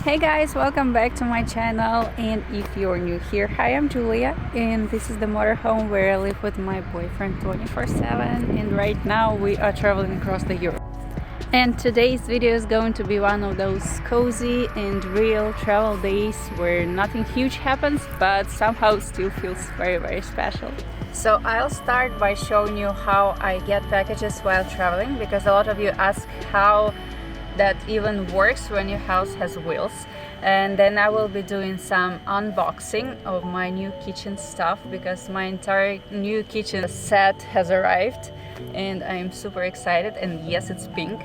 Hey guys, welcome back to my channel. And if you're new here, hi, I'm Julia and this is the motorhome where I live with my boyfriend 24/7, and right now we are traveling across the Europe. And today's video is going to be one of those cozy and real travel days where nothing huge happens but somehow still feels very special. So I'll start by showing you how I get packages while traveling, because a lot of you ask how that even works when your house has wheels. And then I will be doing some unboxing of my new kitchen stuff, because my entire new kitchen set has arrived and I'm super excited, and yes, it's pink.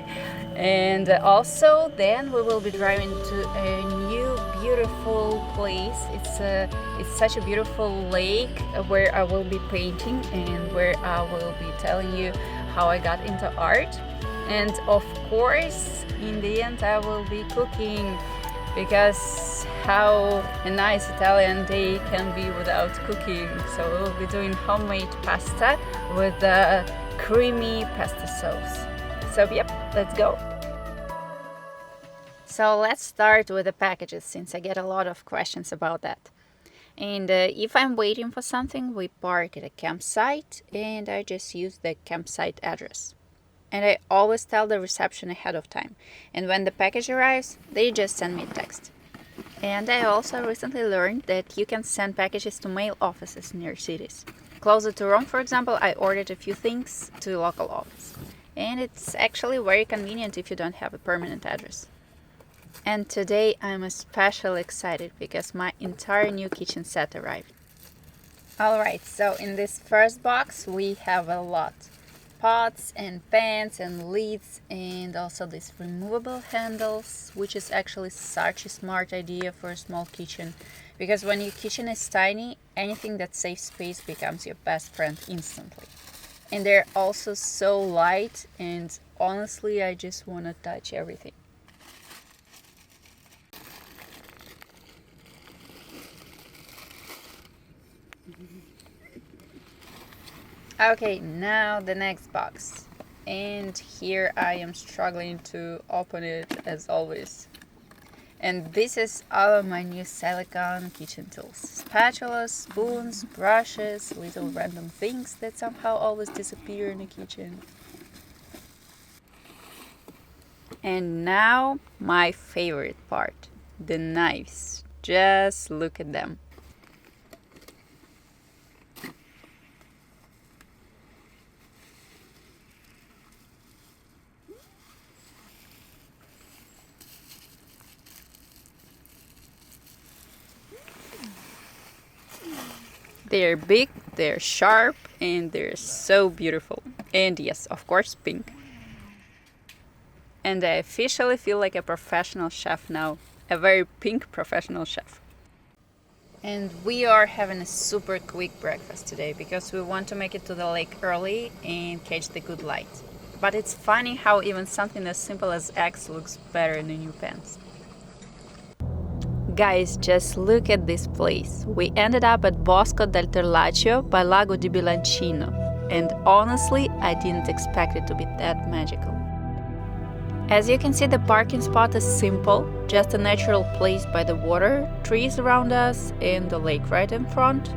And also then we will be driving to a new beautiful place. It's such a beautiful lake where I will be painting and where I will be telling you how I got into art. And of course, in the end, I will be cooking, because how a nice Italian day can be without cooking. So we'll be doing homemade pasta with a creamy pesto sauce. So yep, let's go. So let's start with the packages, since I get a lot of questions about that. And if I'm waiting for something, we park at a campsite and I just use the campsite address. And I always tell the reception ahead of time. And when the package arrives, they just send me a text. And I also recently learned that you can send packages to mail offices near cities. Closer to Rome, for example, I ordered a few things to a local office. And it's actually very convenient if you don't have a permanent address. And today I'm especially excited because my entire new kitchen set arrived. Alright, so in this first box we have a lot. Pots and pans and lids, and also these removable handles, which is actually such a smart idea for a small kitchen, because when your kitchen is tiny, anything that saves space becomes your best friend instantly. And they're also so light, and honestly I just want to touch everything. Okay, now the next box. And here I am struggling to open it as always. And this is all of my new silicone kitchen tools. Spatulas, spoons, brushes, little random things that somehow always disappear in the kitchen. And now my favorite part, the knives. Just look at them. They're big, they're sharp, and they're so beautiful. And yes, of course, pink. And I officially feel like a professional chef now. A very pink professional chef. And we are having a super quick breakfast today, because we want to make it to the lake early and catch the good light. But it's funny how even something as simple as eggs looks better in the new pans. Guys, just look at this place. We ended up at Bosco del Terlaccio by Lago di Bilancino, and honestly, I didn't expect it to be that magical. As you can see, the parking spot is simple, just a natural place by the water, trees around us, and the lake right in front.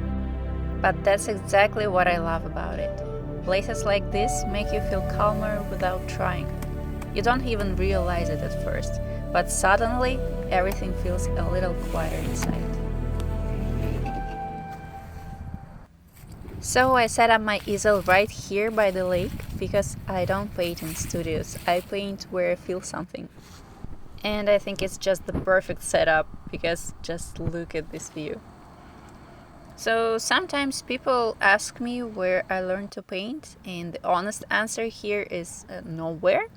But that's exactly what I love about it. Places like this make you feel calmer without trying. You don't even realize it at first, but suddenly everything feels a little quieter inside. So I set up my easel right here by the lake, because I don't paint in studios, I paint where I feel something. And I think it's just the perfect setup, because just look at this view. So sometimes people ask me where I learned to paint, and the honest answer here is nowhere.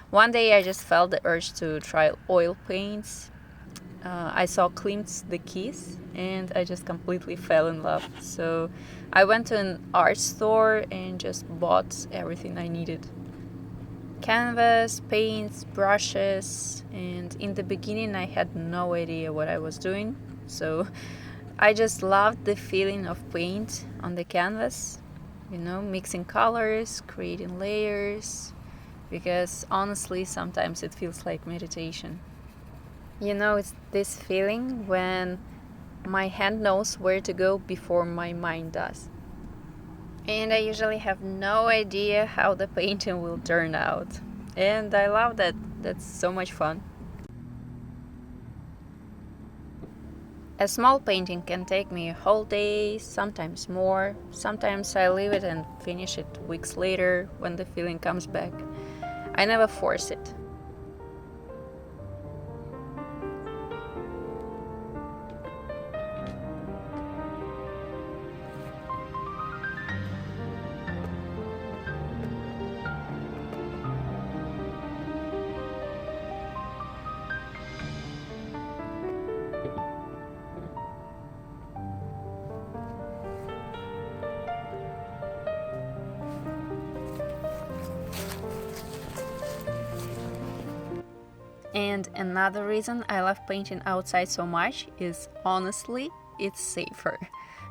One day I just felt the urge to try oil paints. I saw Klimt's The Keys and I just completely fell in love. So I went to an art store and just bought everything I needed. Canvas, paints, brushes, and in the beginning I had no idea what I was doing. So I just loved the feeling of paint on the canvas, mixing colors, creating layers, because honestly sometimes it feels like meditation. You know, it's this feeling when my hand knows where to go before my mind does. And I usually have no idea how the painting will turn out. And I love that. That's so much fun. A small painting can take me a whole day, sometimes more. Sometimes I leave it and finish it weeks later when the feeling comes back. I never force it. And another reason I love painting outside so much is honestly, it's safer.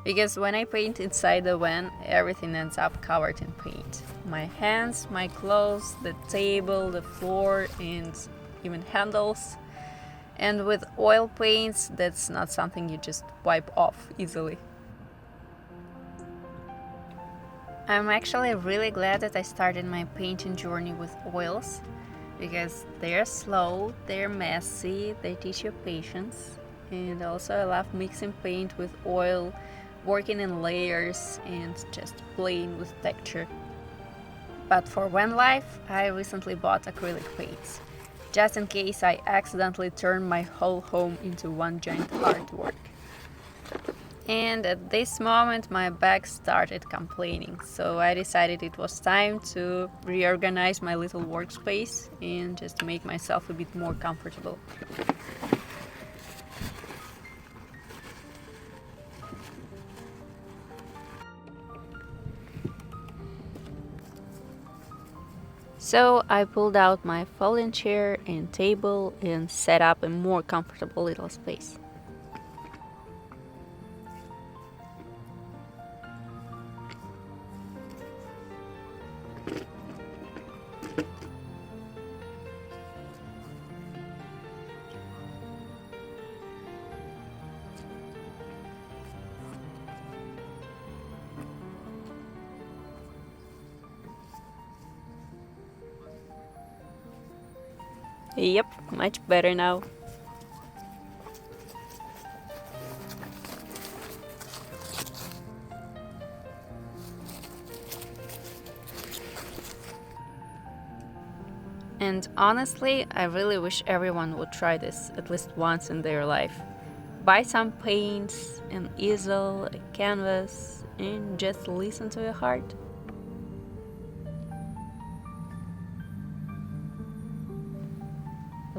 Because when I paint inside the van, everything ends up covered in paint. My hands, my clothes, the table, the floor, and even handles. And with oil paints, that's not something you just wipe off easily. I'm actually really glad that I started my painting journey with oils because they're slow, they're messy, they teach you patience. And also, I love mixing paint with oil, working in layers, and just playing with texture. But for van life, I recently bought acrylic paints, just in case I accidentally turn my whole home into one giant artwork. And at this moment, my bag started complaining, so I decided it was time to reorganize my little workspace and just make myself a bit more comfortable. So I pulled out my folding chair and table and set up a more comfortable little space. Yep, much better now. And honestly, I really wish everyone would try this at least once in their life. Buy some paints, an easel, a canvas, and just listen to your heart.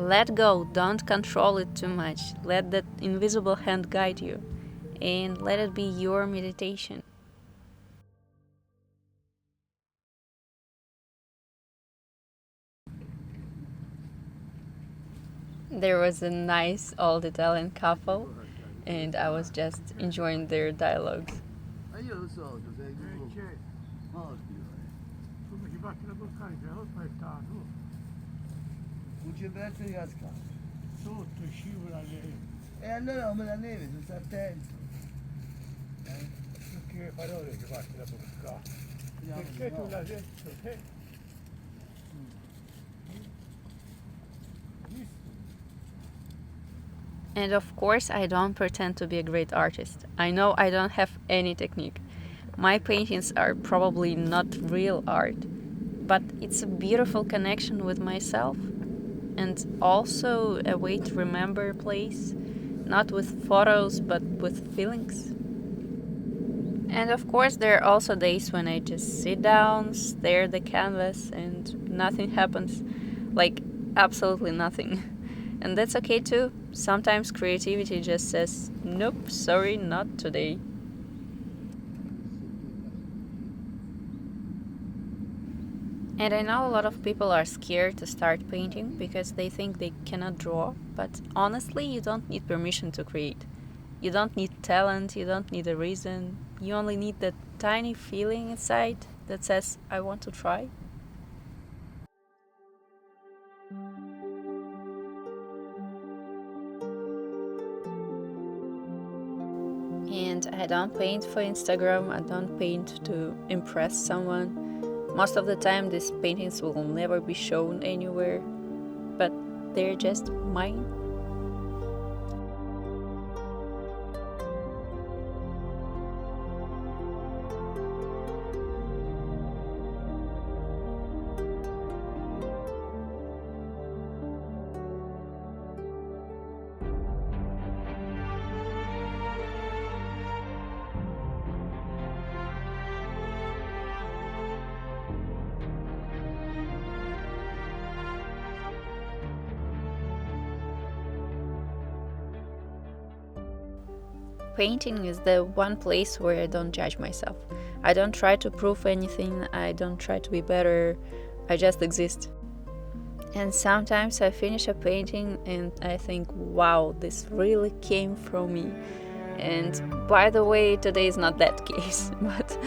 Let go, don't control it too much. Let that invisible hand guide you, and let it be your meditation. There was a nice old Italian couple, and I was just enjoying their dialogues. Non c'è verso di cascare. Sotto scivola lei. E allora come la neve, tu stai attento. Che parole che fatti la bocca. Perché tu l'hai detto te? And of course, I don't pretend to be a great artist. I know I don't have any technique. My paintings are probably not real art, but it's a beautiful connection with myself and also a way to remember a place, not with photos but with feelings. And of course, there are also days when I just sit down, stare at the canvas, and nothing happens. Like, absolutely nothing. And that's okay too. Sometimes creativity just says, nope, sorry, not today. And I know a lot of people are scared to start painting because they think they cannot draw, but honestly, you don't need permission to create. You don't need talent, you don't need a reason, you only need that tiny feeling inside that says, I want to try. And I don't paint for Instagram, I don't paint to impress someone. Most of the time these paintings will never be shown anywhere, but they're just mine. Painting is the one place where I don't judge myself. I don't try to prove anything, I don't try to be better, I just exist. And sometimes I finish a painting and I think, wow, this really came from me. And by the way, today is not that case, but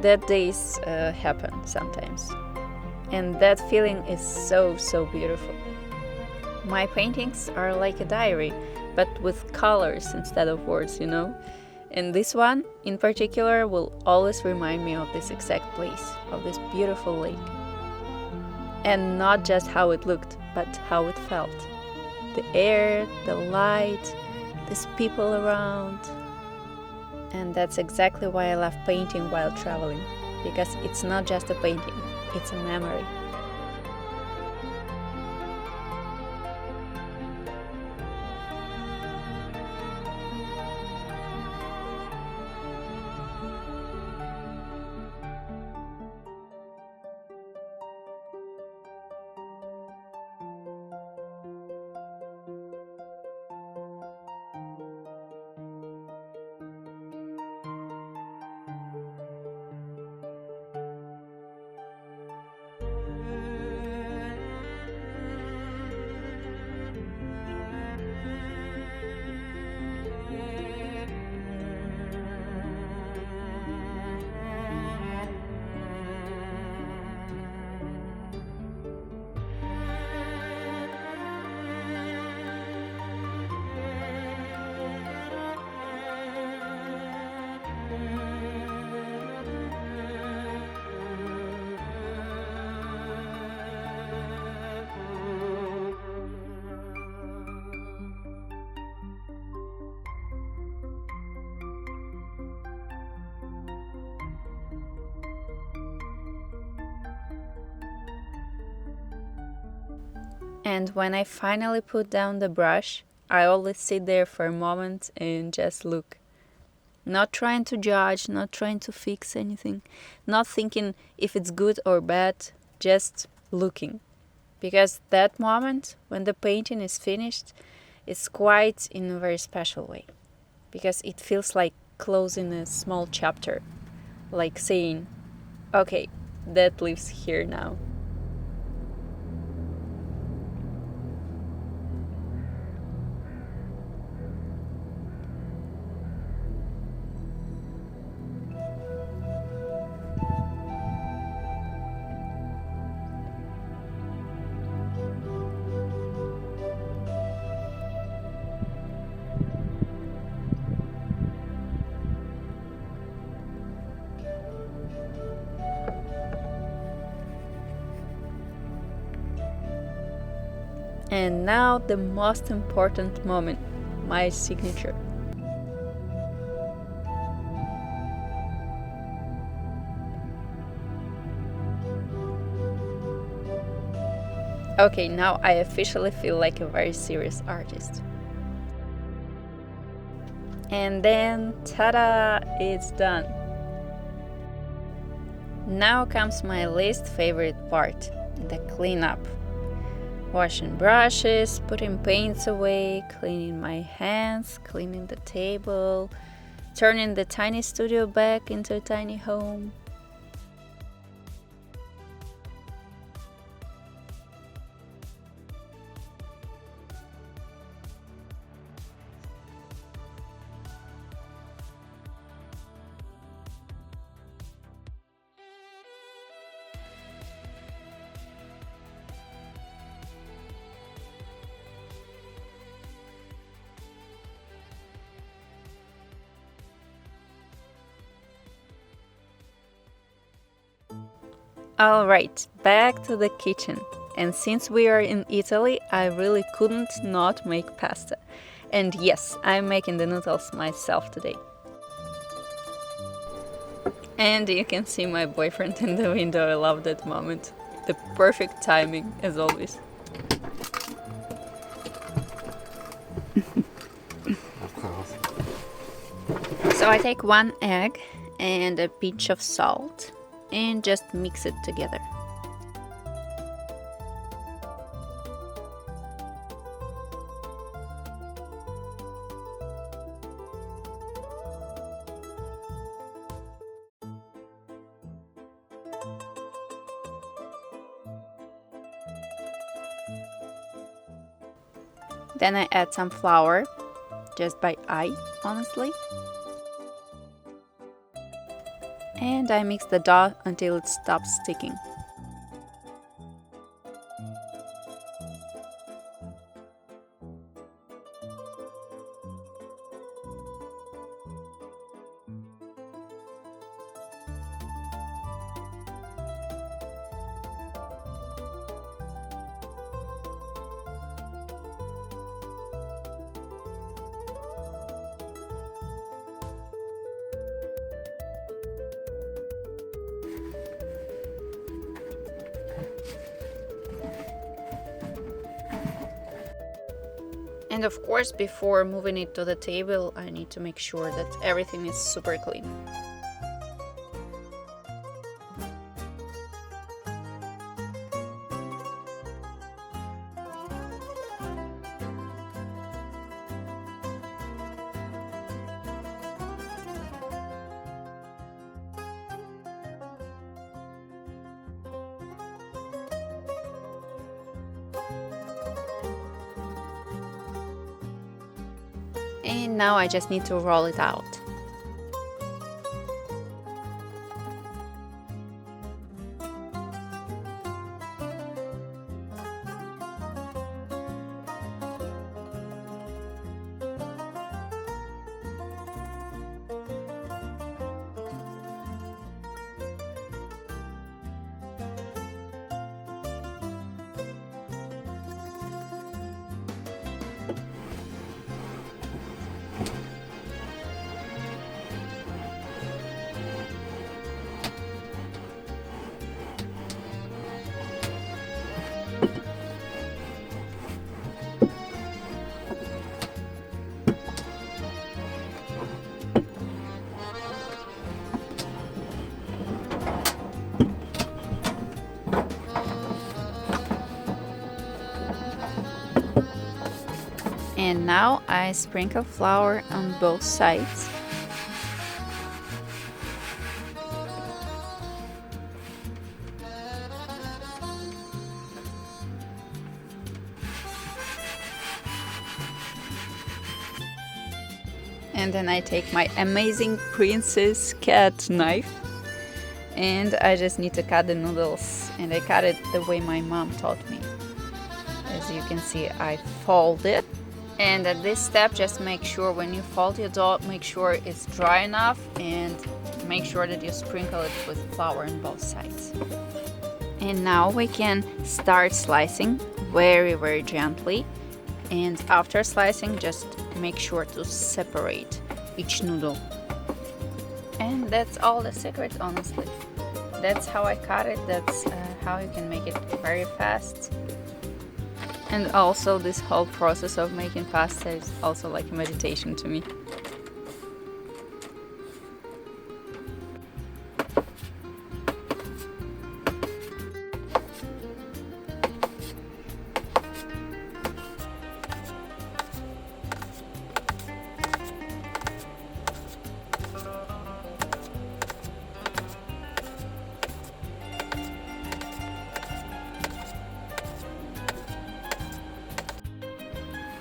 that days happen sometimes. And that feeling is so beautiful. My paintings are like a diary, but with colors instead of words, And this one, in particular, will always remind me of this exact place, of this beautiful lake. And not just how it looked, but how it felt. The air, the light, these people around. And that's exactly why I love painting while traveling, because it's not just a painting, it's a memory. And when I finally put down the brush, I always sit there for a moment and just look. Not trying to judge, not trying to fix anything, not thinking if it's good or bad, just looking. Because that moment, when the painting is finished, is quite in a very special way. Because it feels like closing a small chapter, like saying, okay, that lives here now. And now the most important moment, my signature. Okay, now I officially feel like a very serious artist. And then, ta-da, it's done. Now comes my least favorite part, the cleanup. Washing brushes, putting paints away, cleaning my hands, cleaning the table, turning the tiny studio back into a tiny home. Alright, back to the kitchen. And since we are in Italy, I really couldn't not make pasta. And yes, I'm making the noodles myself today. And you can see my boyfriend in the window. I love that moment. The perfect timing, as always. Of course. So I take 1 egg and a pinch of salt and just mix it together. Then I add some flour, just by eye, honestly. And I mix the dough until it stops sticking. And of course, before moving it to the table, I need to make sure that everything is super clean. And now I just need to roll it out. And now I sprinkle flour on both sides. And then I take my amazing princess cat knife and I just need to cut the noodles, and I cut it the way my mom taught me. As you can see, I fold it. And at this step, just make sure when you fold your dough, make sure it's dry enough and make sure that you sprinkle it with flour on both sides. And now we can start slicing very, very gently. And after slicing, just make sure to separate each noodle. And that's all the secret, honestly. That's how I cut it. That's how you can make it very fast. And also this whole process of making pasta is also like meditation to me.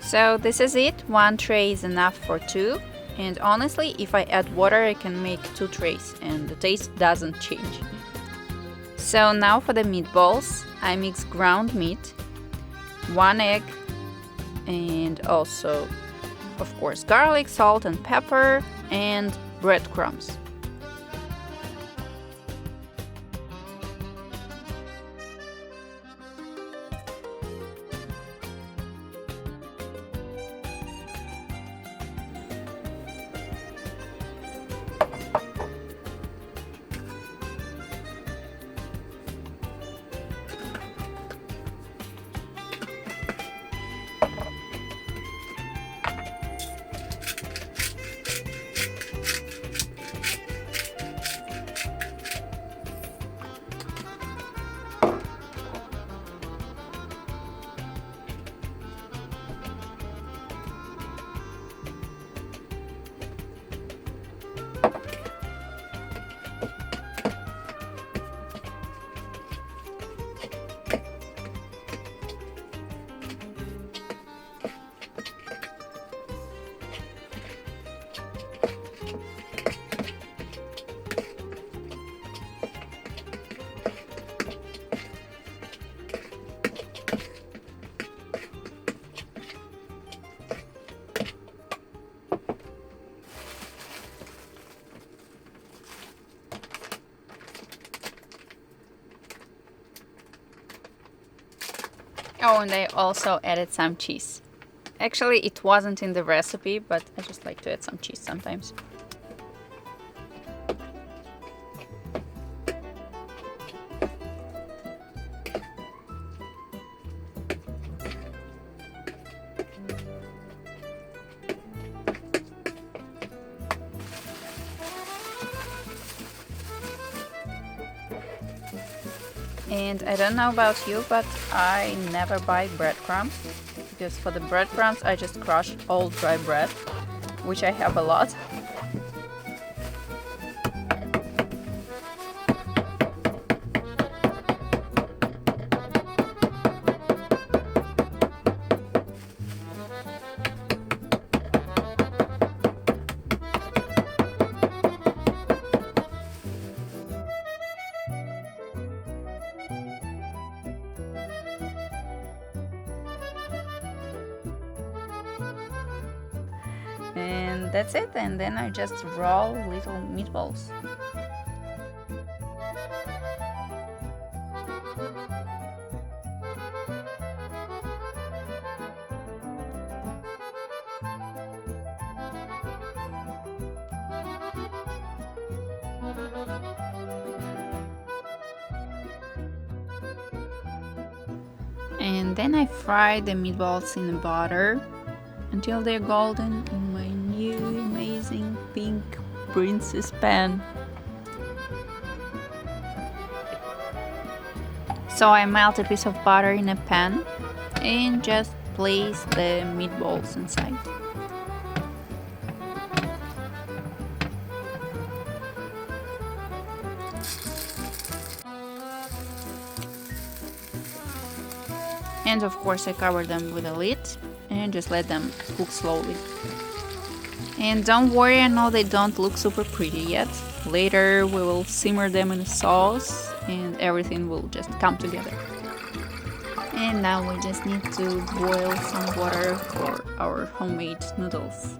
So this is it. 1 tray is enough for 2. And honestly, if I add water, I can make 2 trays and the taste doesn't change. So now for the meatballs, I mix ground meat, 1 egg, and also, of course, garlic, salt and pepper, and breadcrumbs. Oh, and I also added some cheese. Actually, it wasn't in the recipe, but I just like to add some cheese sometimes. And I don't know about you, but I never buy breadcrumbs, because for the breadcrumbs I just crush all dry bread, which I have a lot. And that's it, and then I just roll little meatballs. And then I fry the meatballs in the butter until they're golden in my new amazing pink princess pan. So I melt a piece of butter in a pan and just place the meatballs inside. And of course I cover them with a lid and just let them cook slowly. And don't worry, I know they don't look super pretty yet. Later we will simmer them in a sauce and everything will just come together. And now we just need to boil some water for our homemade noodles.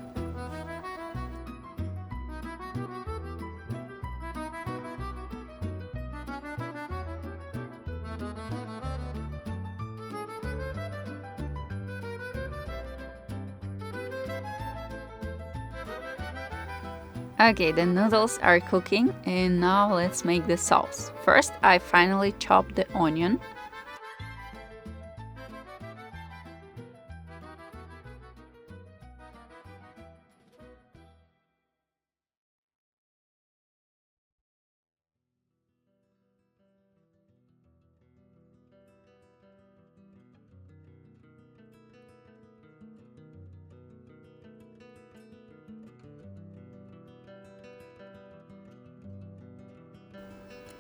Okay, the noodles are cooking and now let's make the sauce. First, I finally chopped the onion.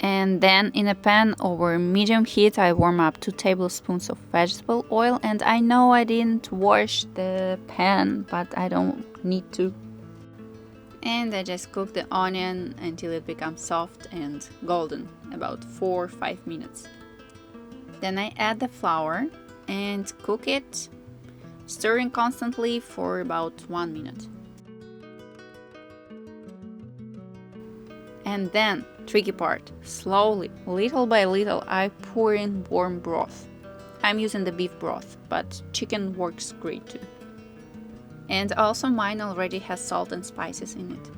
And then in a pan over medium heat I warm up 2 tablespoons of vegetable oil, and I know I didn't wash the pan, but I don't need to. And I just cook the onion until it becomes soft and golden, about 4 or 5 minutes. Then I add the flour and cook it, stirring constantly for about 1 minute. And then, tricky part, slowly, little by little, I pour in warm broth. I'm using the beef broth, but chicken works great too. And also mine already has salt and spices in it.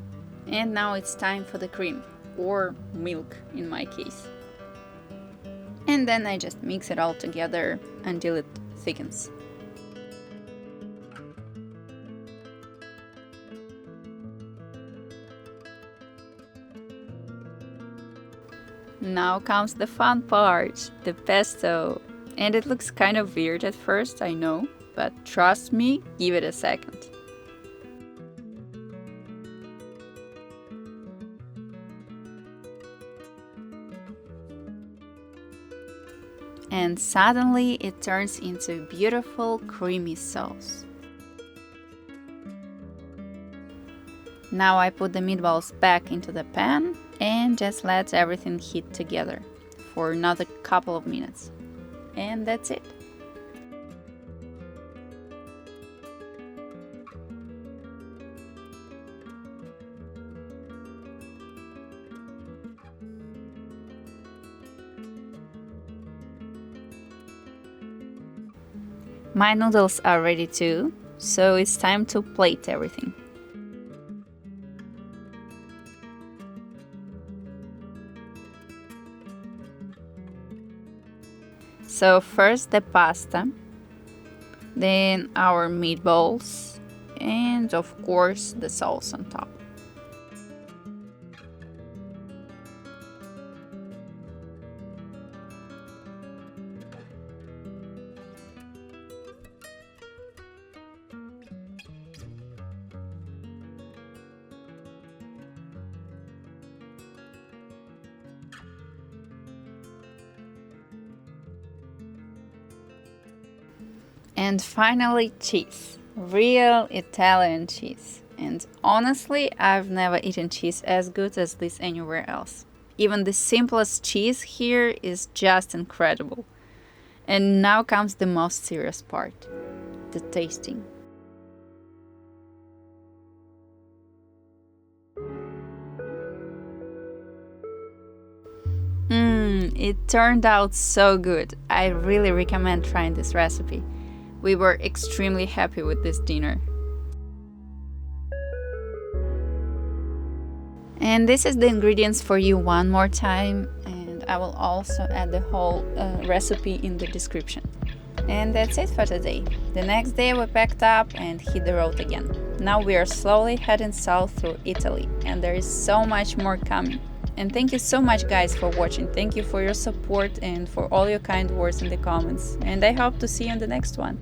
And now it's time for the cream, or milk in my case. And then I just mix it all together until it thickens. Now comes the fun part, the pesto. And it looks kind of weird at first, I know, but trust me, give it a second. And suddenly it turns into a beautiful creamy sauce. Now I put the meatballs back into the pan and just let everything heat together for another couple of minutes. And that's it. My noodles are ready too, so it's time to plate everything. So first the pasta, then our meatballs, and of course the sauce on top. And finally cheese, real Italian cheese. And honestly, I've never eaten cheese as good as this anywhere else. Even the simplest cheese here is just incredible. And now comes the most serious part, the tasting. It turned out so good. I really recommend trying this recipe. We were extremely happy with this dinner. And this is the ingredients for you one more time, and I will also add the whole recipe in the description. And that's it for today. The next day we packed up and hit the road again. Now we are slowly heading south through Italy, and there is so much more coming. And thank you so much guys for watching. Thank you for your support and for all your kind words in the comments. And I hope to see you in the next one.